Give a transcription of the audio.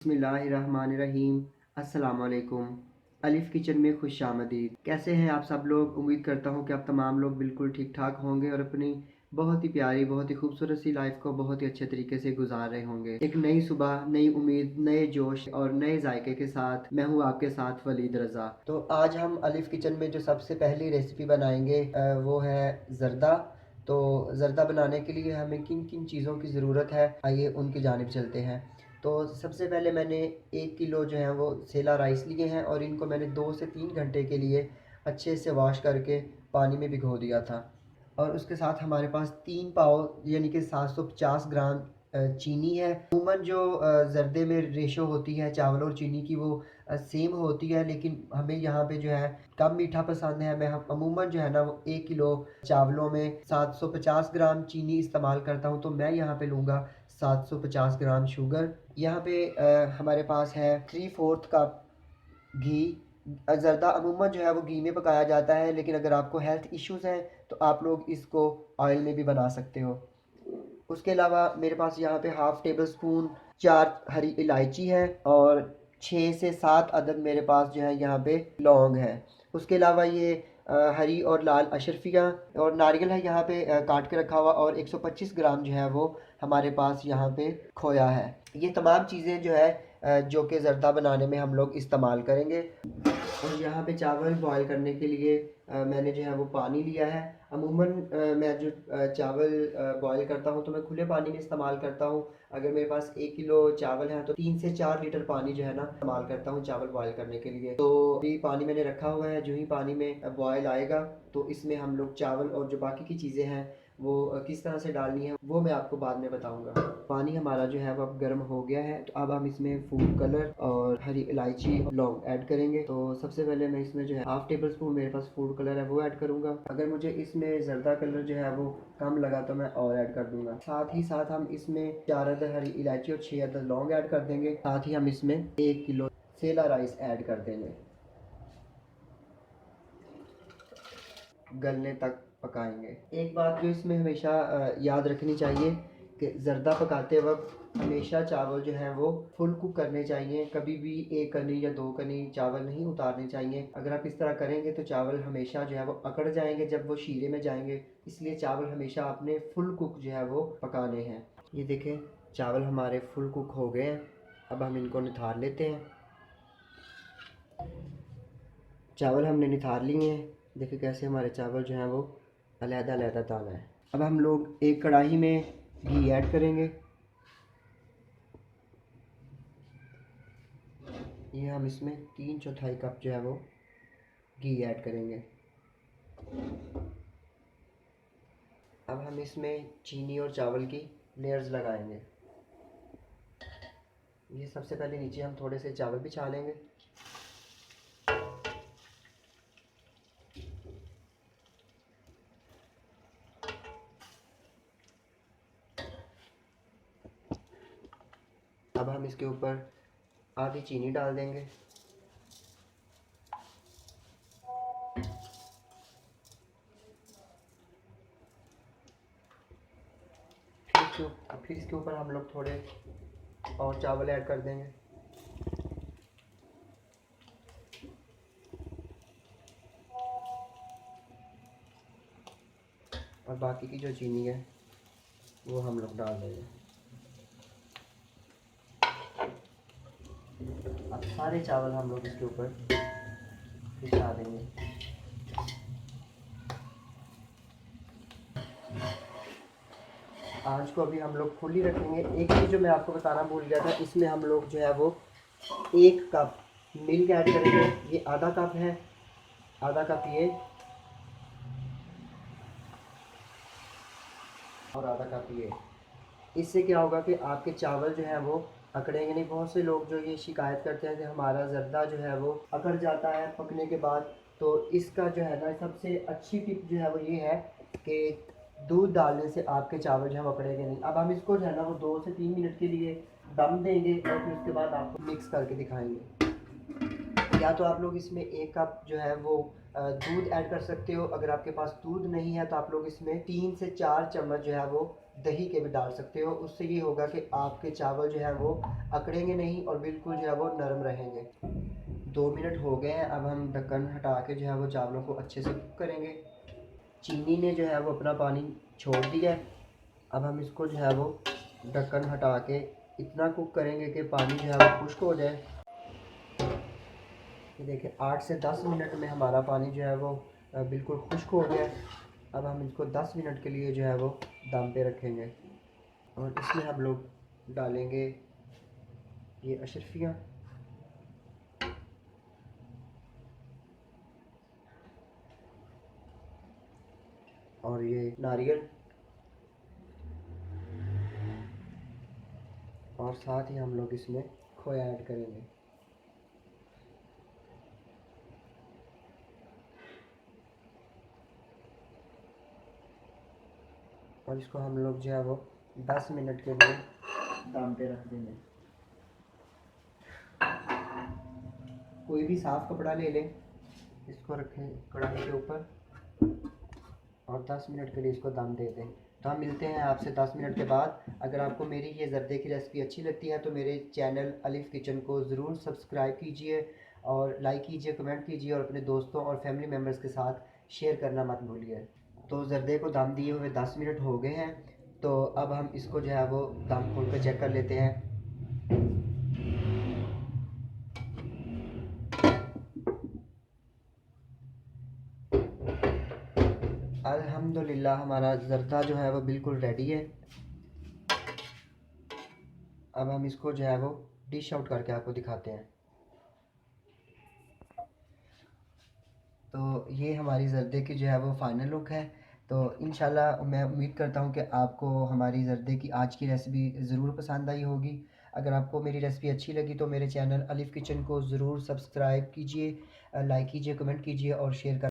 बिस्मिल्लाहिर्रहमानिर्रहीम। अस्सलामुअलैकुम। अलिफ़ किचन में खुशामदीद। कैसे हैं आप सब लोग? उम्मीद करता हूँ कि आप तमाम लोग बिल्कुल ठीक ठाक होंगे और अपनी बहुत ही प्यारी, बहुत ही खूबसूरत सी लाइफ को बहुत ही अच्छे तरीके से गुजार रहे होंगे। एक नई सुबह, नई उम्मीद, नए जोश और नए जायके के साथ मैं हूँ आपके साथ वलीद रज़ा। तो आज हम अलिफ़ किचन में जो सबसे पहली रेसिपी बनाएंगे वो है ज़र्दा। तो ज़र्दा बनाने के लिए हमें किन किन चीज़ों की ज़रूरत है, आइए उनकी जानिब चलते हैं। तो सबसे पहले मैंने 1 किलो जो है वो सेला राइस लिए हैं और इनको मैंने 2 से 3 घंटे के लिए अच्छे से वॉश करके पानी में भिगो दिया था। और उसके साथ हमारे पास 3 पाव यानी कि 750 ग्राम चीनी है। अमूमन जो ज़र्दे में रेशो होती है चावल और चीनी की वो सेम होती है, लेकिन हमें यहाँ पे जो है कम मीठा पसंद है। मैं अमूमन जो है ना वो 1 किलो चावलों में 750 ग्राम चीनी इस्तेमाल करता हूँ, तो मैं यहाँ पे लूँगा 750 ग्राम शुगर। यहाँ पे हमारे पास है 3/4 कप घी। ज़र्दा अमूमन जो है वो घी में पकाया जाता है, लेकिन अगर आपको हेल्थ इश्यूज़ हैं तो आप लोग इसको ऑयल में भी बना सकते हो। उसके अलावा मेरे पास यहाँ पे हाफ़ टेबल स्पून 4 हरी इलायची है और 6 से 7 अदद मेरे पास जो है यहाँ पे लौंग है। उसके अलावा ये हरी और लाल अशरफियाँ और नारियल है यहाँ पे काट के रखा हुआ, और 125 ग्राम जो है वो हमारे पास यहाँ पे खोया है। ये तमाम चीज़ें जो है जो कि ज़र्दा बनाने में हम लोग इस्तेमाल करेंगे। और यहाँ पे चावल बॉयल करने के लिए मैंने जो है वो पानी लिया है। अमूमन मैं जो चावल बॉयल करता हूँ तो मैं खुले पानी में इस्तेमाल करता हूँ। अगर मेरे पास 1 किलो चावल है तो 3 से 4 लीटर पानी जो है ना इस्तेमाल करता हूँ चावल बॉयल करने के लिए। तो अभी पानी मैंने रखा हुआ है, जो ही पानी में बॉयल आएगा तो इसमें हम लोग चावल और जो बाकी की चीज़ें हैं वो किस तरह से डालनी है वो मैं आपको बाद में बताऊंगा। पानी हमारा जो है वो अब गर्म हो गया है, तो अब हम इसमें फूड कलर और हरी इलायची और लौंग ऐड करेंगे। तो सबसे पहले मैं इसमें जो है हाफ टेबल स्पून मेरे पास फूड कलर है वो ऐड करूंगा। अगर मुझे इसमें ज़र्दा कलर जो है वो कम लगा तो मैं और ऐड कर दूंगा। साथ ही साथ हम इसमें 4 अदद हरी इलायची और 6 अदद लौंग ऐड कर देंगे। साथ ही हम इसमें 1 किलो सेला राइस ऐड कर देंगे। गलने तक पकाएंगे। एक बात जो इसमें हमेशा याद रखनी चाहिए कि ज़र्दा पकाते वक्त हमेशा चावल जो हैं वो फुल कुक करने चाहिए। कभी भी 1 कनी या 2 कनी चावल नहीं उतारने चाहिए। अगर आप इस तरह करेंगे तो चावल हमेशा जो है वो अकड़ जाएंगे जब वो शीरे में जाएंगे। इसलिए चावल हमेशा आपने फुल कुक जो है वो पकाने हैं। ये देखें, चावल हमारे फुल कुक हो गए हैं। अब हम इनको निथार लेते हैं। चावल हमने निथार लिए हैं। देखिए कैसे हमारे चावल जो हैं वो अलहदा-अलहदा दाना है। अब हम लोग एक कढ़ाई में घी ऐड करेंगे। ये हम इसमें 3/4 कप जो है वो घी ऐड करेंगे। अब हम इसमें चीनी और चावल की लेयर्स लगाएंगे। ये सबसे पहले नीचे हम थोड़े से चावल बिछा लेंगे। अब हम इसके ऊपर आधी चीनी डाल देंगे। फिर इसके ऊपर हम लोग थोड़े और चावल ऐड कर देंगे। और बाकी की जो चीनी है वो हम लोग डाल देंगे। अब सारे चावल हम लोग इसके ऊपर बिछा देंगे। आंच को अभी हम लोग फुल ही रखेंगे। एक चीज़ जो मैं आपको बताना भूल गया था, इसमें हम लोग जो है वो 1 कप मिल्क ऐड करेंगे। ये आधा कप है, आधा कप ये और आधा कप ये। इससे क्या होगा कि आपके चावल जो है वो अकड़ेंगे नहीं। बहुत से लोग जो ये शिकायत करते हैं कि हमारा ज़र्दा जो है वो अकड़ जाता है पकने के बाद। तो इसका जो है ना सबसे अच्छी टिप जो है वो ये है कि दूध डालने से आपके चावल जो है वो अकड़ेंगे नहीं। अब हम इसको जो है ना वो 2 से 3 मिनट के लिए दम देंगे और फिर उसके बाद आपको मिक्स करके दिखाएंगे। या तो आप लोग इसमें 1 कप जो है वो दूध ऐड कर सकते हो। अगर आपके पास दूध नहीं है तो आप लोग इसमें 3 से 4 चम्मच जो है वो दही के भी डाल सकते हो। उससे ये होगा कि आपके चावल जो है वो अकड़ेंगे नहीं और बिल्कुल जो है वो नरम रहेंगे। 2 मिनट हो गए हैं, अब हम ढक्कन हटा के जो है वो चावलों को अच्छे से कुक करेंगे। चीनी ने जो है वो अपना पानी छोड़ दिया है। अब हम इसको जो है वो ढक्कन हटा के इतना कुक करेंगे कि पानी जो है वो खुश्क हो जाए। ये देखिए 8 से 10 मिनट में हमारा पानी जो है वो बिल्कुल खुश्क हो गया है। अब हम इसको 10 मिनट के लिए जो है वो दम पे रखेंगे और इसमें हम लोग डालेंगे ये अशरफियाँ और ये नारियल और साथ ही हम लोग इसमें खोया ऐड करेंगे। और इसको हम लोग जो है वो 10 मिनट के लिए दम पे रख देंगे। कोई भी साफ़ कपड़ा ले लें, इसको रखें कढ़ाई के ऊपर और 10 मिनट के लिए इसको दम दे दें। तो हम मिलते हैं आपसे 10 मिनट के बाद। अगर आपको मेरी ये ज़र्दे की रेसिपी अच्छी लगती है तो मेरे चैनल अलिफ़ किचन को ज़रूर सब्सक्राइब कीजिए और लाइक कीजिए, कमेंट कीजिए और अपने दोस्तों और फैमिली मेम्बर्स के साथ शेयर करना मत भूलिए। तो ज़र्दे को दम दिए हुए 10 मिनट हो गए हैं। तो अब हम इसको जो है वो दम खोल कर चेक कर लेते हैं। अल्हम्दुलिल्लाह हमारा ज़र्दा जो है वो बिल्कुल रेडी है। अब हम इसको जो है वो डिश आउट करके आपको दिखाते हैं। तो ये हमारी ज़र्दे की जो है वो फ़ाइनल लुक है। तो इंशाल्लाह मैं उम्मीद करता हूँ कि आपको हमारी ज़र्दे की आज की रेसिपी ज़रूर पसंद आई होगी। अगर आपको मेरी रेसिपी अच्छी लगी तो मेरे चैनल अलिफ़ किचन को ज़रूर सब्सक्राइब कीजिए, लाइक कीजिए, कमेंट कीजिए और शेयर कर